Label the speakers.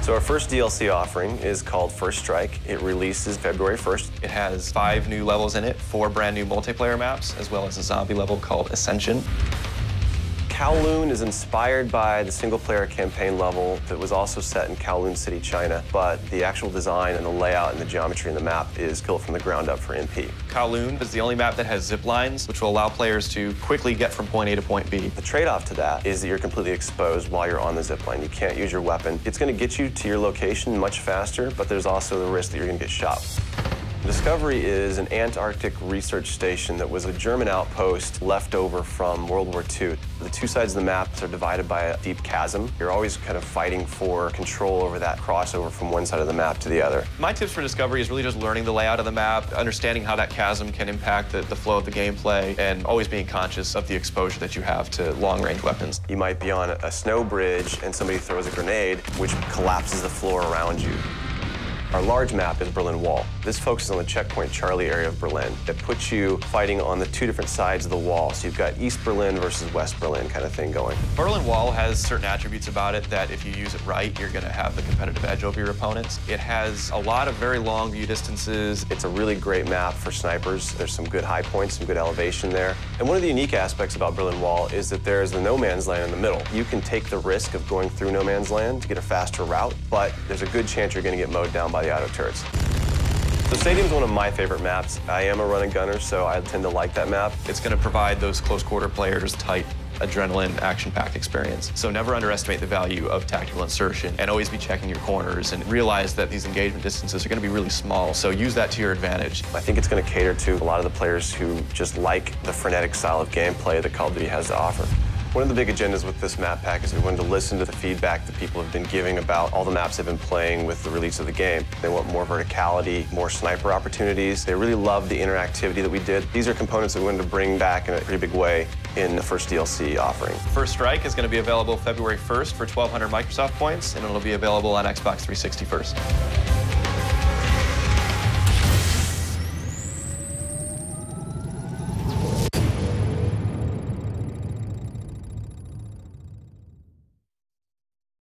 Speaker 1: So our first DLC offering is called First Strike. It releases February 1st.
Speaker 2: It has 5 new levels in it, 4 brand new multiplayer maps, as well as a zombie level called Ascension.
Speaker 1: Kowloon is inspired by the single-player campaign level that was also set in Kowloon City, China, but the actual design and the layout and the geometry in the map is built from the ground up for MP.
Speaker 2: Kowloon is the only map that has zip lines, which will allow players to quickly get from point A to point B.
Speaker 1: The trade-off to that is that you're completely exposed while you're on the zip line. You can't use your weapon. It's going to get you to your location much faster, but there's also the risk that you're going to get shot. Discovery is an Antarctic research station that was a German outpost left over from World War II. The two sides of the map are divided by a deep chasm. You're always kind of fighting for control over that crossover from one side of the map to the other.
Speaker 2: My tips for Discovery is really just learning the layout of the map, understanding how that chasm can impact the flow of the gameplay, and always being conscious of the exposure that you have to long-range weapons.
Speaker 1: You might be on a snow bridge and somebody throws a grenade, which collapses the floor around you. Our large map is Berlin Wall. This focuses on the checkpoint Charlie area of Berlin. It puts you fighting on the two different sides of the wall. So you've got East Berlin versus West Berlin kind of thing going.
Speaker 2: Berlin Wall has certain attributes about it that if you use it right, you're going to have the competitive edge over your opponents. It has a lot of very long view distances.
Speaker 1: It's a really great map for snipers. There's some good high points, some good elevation there. And one of the unique aspects about Berlin Wall is that there's the no man's land in the middle. You can take the risk of going through no man's land to get a faster route, but there's a good chance you're going to get mowed down by the auto turrets. So Stadium's one of my favorite maps. I am a run and gunner, so I tend to like that map.
Speaker 2: It's going to provide those close quarter players tight adrenaline, action-packed experience. So never underestimate the value of tactical insertion, and always be checking your corners and realize that these engagement distances are going to be really small, so use that to your advantage.
Speaker 1: I think it's going to cater to a lot of the players who just like the frenetic style of gameplay that Call of Duty has to offer. One of the big agendas with this map pack is we wanted to listen to the feedback that people have been giving about all the maps they've been playing with the release of the game. They want more verticality, more sniper opportunities. They really love the interactivity that we did. These are components that we wanted to bring back in a pretty big way in the first DLC offering.
Speaker 2: First Strike is going to be available February 1st for 1,200 Microsoft points, and it'll be available on Xbox 360 first.